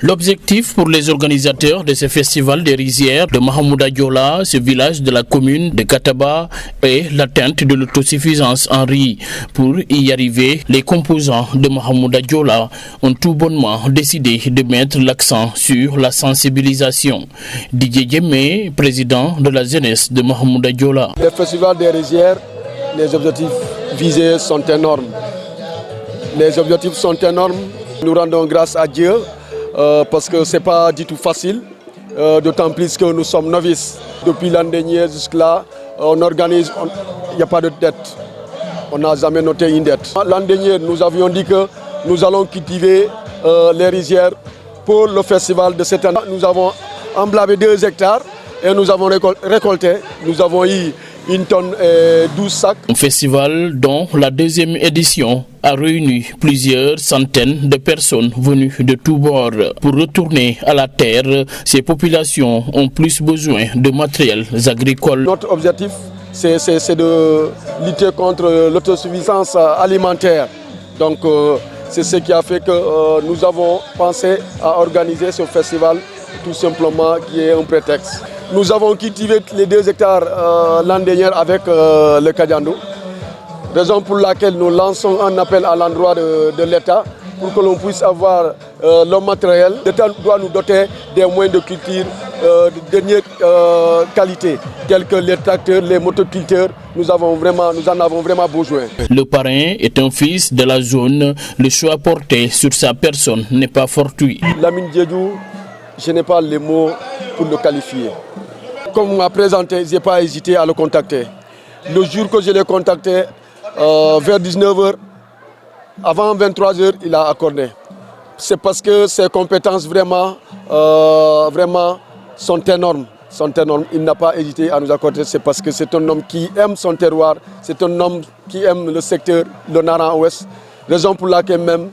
L'objectif pour les organisateurs de ce festival des rizières de Mahamouda Diola, ce village de la commune de Kataba, est l'atteinte de l'autosuffisance en riz. Pour y arriver, les composants de Mahamouda Diola ont tout bonnement décidé de mettre l'accent sur la sensibilisation. Didier Djemé, président de la jeunesse de Mahamouda Diola. Le festival des rizières, les objectifs visés sont énormes. Les objectifs sont énormes. Nous rendons grâce à Dieu parce que ce n'est pas du tout facile, d'autant plus que nous sommes novices. Depuis l'an dernier jusque-là, on organise, il n'y a pas de dette. On n'a jamais noté une dette. L'an dernier, nous avions dit que nous allons cultiver les rizières pour le festival de cette année. Nous avons emblavé 2 hectares et nous avons récolté. Nous avons eu 1 tonne et 12 sacs. Un festival dont la 2e édition a réuni plusieurs centaines de personnes venues de tous bords. Pour retourner à la terre, ces populations ont plus besoin de matériels agricoles. Notre objectif, c'est de lutter contre l'autosuffisance alimentaire. Donc, c'est ce qui a fait que nous avons pensé à organiser ce festival, tout simplement, qui est un prétexte. Nous avons cultivé les 2 hectares l'an dernier avec le Kadiando, raison pour laquelle nous lançons un appel à l'endroit de l'État pour que l'on puisse avoir le matériel. L'État doit nous doter des moyens de culture de dernière qualité, tels que les tracteurs, les motoculteurs. Nous en avons vraiment besoin. Le parrain est un fils de la zone. Le choix porté sur sa personne n'est pas fortuit. Lamine Diédhiou, je n'ai pas les mots pour le qualifier. Comme on m'a présenté, je n'ai pas hésité à le contacter. Le jour que je l'ai contacté, vers 19h, avant 23h, il a accordé. C'est parce que ses compétences vraiment sont énormes. Il n'a pas hésité à nous accorder. C'est parce que c'est un homme qui aime son terroir, c'est un homme qui aime le secteur, le Nara-Ouest. Raison pour laquelle même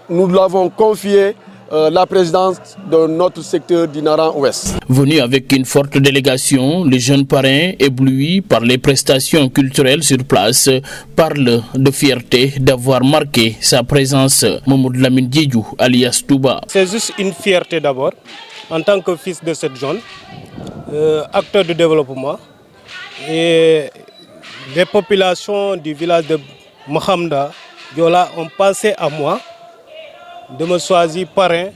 nous l'avons confié la présidence de notre secteur du Nara-Ouest. Venu avec une forte délégation, le jeune parrain, ébloui par les prestations culturelles sur place, parle de fierté d'avoir marqué sa présence. Mamoud Lamine Diédhiou, alias Touba. C'est juste une fierté d'abord, en tant que fils de cette zone, acteur de développement. Et les populations du village de Mahamouda Diola ont pensé à moi de me choisir parrain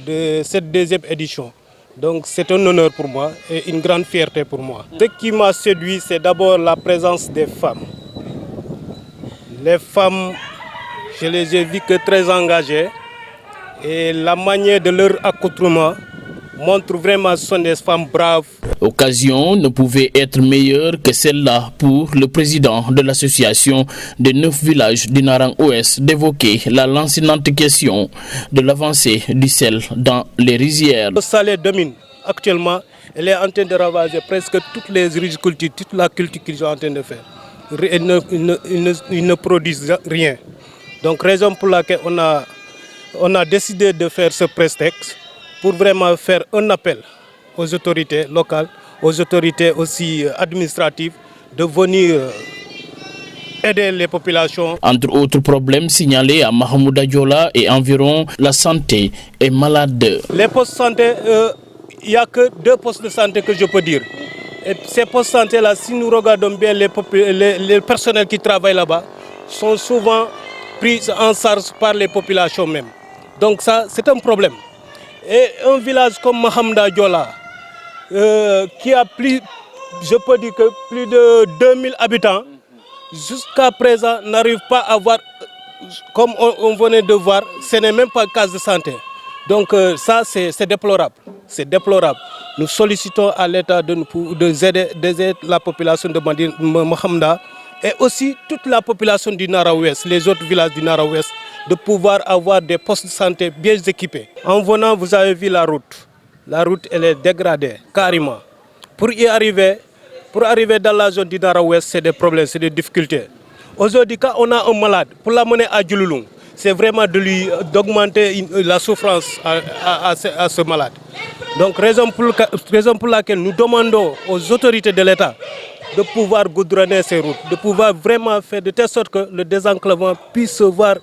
de cette 2e édition. Donc c'est un honneur pour moi et une grande fierté pour moi. Ce qui m'a séduit, c'est d'abord la présence des femmes. Les femmes, je les ai vues que très engagées et la manière de leur accoutrement montre vraiment que ce sont des femmes braves. L'occasion ne pouvait être meilleure que celle-là pour le président de l'association des 9 villages du Nara-Ouest d'évoquer la lancinante question de l'avancée du sel dans les rizières. Le salé domine actuellement, elle est en train de ravager presque toutes les rizicultures, toute la culture qu'ils sont en train de faire. Ils ne produisent rien. Donc raison pour laquelle on a décidé de faire ce prétexte pour vraiment faire un appel aux autorités locales, aux autorités aussi administratives, de venir aider les populations. Entre autres problèmes signalés à Mahamouda Diola et environ, la santé est malade. Les postes de santé, il n'y a que 2 postes de santé que je peux dire. Et ces postes de santé-là, si nous regardons bien les personnels qui travaillent là-bas, sont souvent pris en charge par les populations même. Donc ça, c'est un problème. Et un village comme Mahamouda Diola, qui a plus, je peux dire que plus de 2000 habitants, jusqu'à présent n'arrive pas à avoir, comme on venait de voir, ce n'est même pas case de santé. Donc ça, c'est déplorable. C'est déplorable. Nous sollicitons à l'État d'aider la population de Mahamouda et aussi toute la population du Nara-Ouest, les autres villages du Nara-Ouest, de pouvoir avoir des postes de santé bien équipés. En venant, vous avez vu la route. La route, elle est dégradée, carrément. Pour arriver dans la zone du Nara-Ouest, c'est des problèmes, c'est des difficultés. Aujourd'hui, quand on a un malade, pour l'amener à Djouloulung, c'est vraiment d'augmenter la souffrance à ce malade. Donc, raison pour laquelle nous demandons aux autorités de l'État de pouvoir goudronner ces routes, de pouvoir vraiment faire de telle sorte que le désenclavement puisse se voir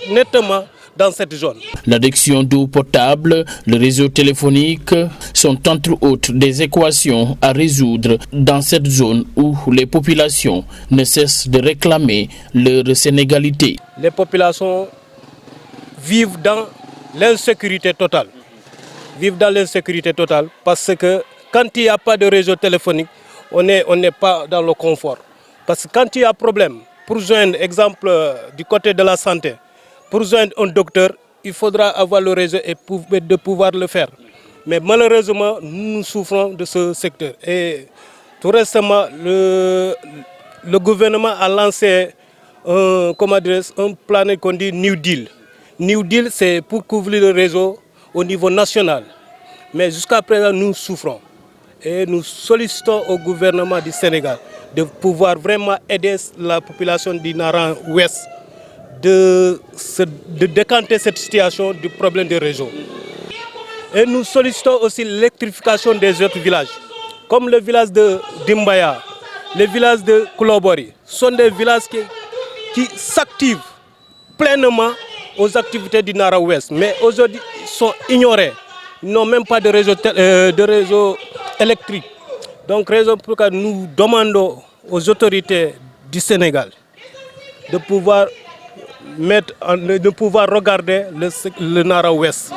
nettement dans cette zone. L'adduction d'eau potable, le réseau téléphonique sont entre autres des équations à résoudre dans cette zone où les populations ne cessent de réclamer leur sénégalité. Les populations vivent dans l'insécurité totale. Parce que quand il n'y a pas de réseau téléphonique, on n'est pas dans le confort. Parce que quand il y a problème, pour joindre, exemple du côté de la santé, pour joindre un docteur, il faudra avoir le réseau et de pouvoir le faire. Mais malheureusement, nous souffrons de ce secteur. Et tout récemment, le gouvernement a lancé un plan qu'on dit New Deal. New Deal, c'est pour couvrir le réseau au niveau national. Mais jusqu'à présent, nous souffrons. Et nous sollicitons au gouvernement du Sénégal de pouvoir vraiment aider la population du Nara Ouest de décanter cette situation du problème des réseaux. Et nous sollicitons aussi l'électrification des autres villages, comme le village de Dimbaya, le village de Koulobori. Ce sont des villages qui s'activent pleinement aux activités du Nara Ouest, mais aujourd'hui ils sont ignorés. Ils n'ont même pas de réseau électrique. Donc, raison pour laquelle nous demandons aux autorités du Sénégal de pouvoir regarder le Nara Ouest,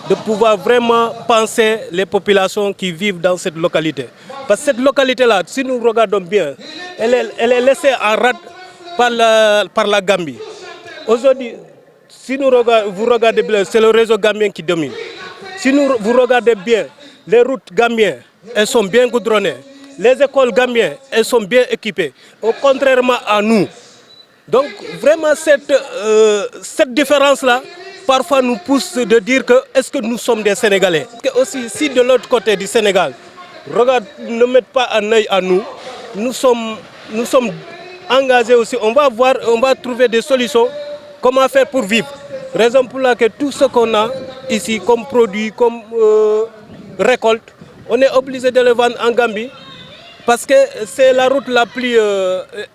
de pouvoir vraiment penser les populations qui vivent dans cette localité. Parce que cette localité-là, si nous regardons bien, elle est laissée en rade par la Gambie. Aujourd'hui, si vous regardez bien, c'est le réseau gambien qui domine. Si vous regardez bien, les routes gambiennes, elles sont bien goudronnées. Les écoles gambiennes, elles sont bien équipées, contrairement à nous. Donc vraiment cette différence-là, parfois nous pousse de dire que est-ce que nous sommes des Sénégalais. Que aussi, si de l'autre côté du Sénégal, ne mettent pas un œil à nous, nous sommes engagés aussi. On va trouver des solutions, comment faire pour vivre. Raison pour laquelle tout ce qu'on a ici comme produit, comme récolte, on est obligé de le vendre en Gambie parce que c'est la route la plus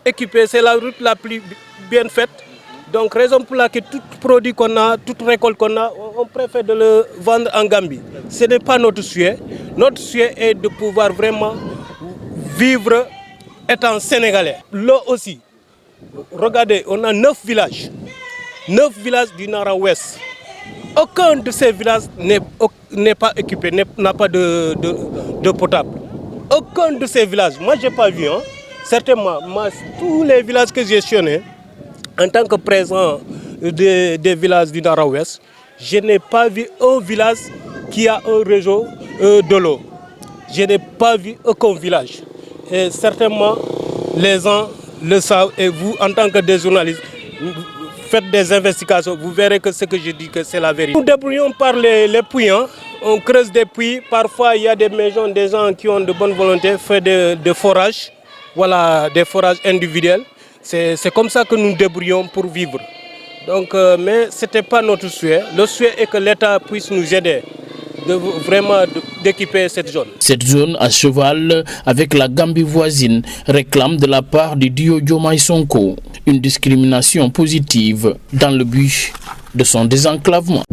équipée, c'est la route la plus bien faite. Donc raison pour laquelle tout produit qu'on a, toute récolte qu'on a, on préfère de le vendre en Gambie. Ce n'est pas notre souhait. Notre souhait est de pouvoir vraiment vivre étant sénégalais. L'eau aussi. Regardez, on a 9 villages. 9 villages du Nara Ouest. Aucun de ces villages n'est pas équipé, n'a pas de potable. Aucun de ces villages. Moi, je n'ai pas vu. Certainement, tous les villages que j'ai gestionnés, en tant que président des villages du Nara Ouest, je n'ai pas vu un village qui a un réseau de l'eau. Je n'ai pas vu aucun village. Et certainement, les gens le savent. Et vous, en tant que des journalistes, faites des investigations, vous verrez que ce que je dis, que c'est la vérité. Nous débrouillons par les puits. On creuse des puits. Parfois, il y a des maisons, des gens qui ont de bonne volonté, font des forages. Voilà, des forages individuels. C'est comme ça que nous débrouillons pour vivre. Donc, mais ce n'était pas notre souhait. Le souhait est que l'État puisse nous aider d'équiper cette zone. Cette zone à cheval avec la Gambie voisine réclame de la part du duo Diomaye Sonko une discrimination positive dans le but de son désenclavement.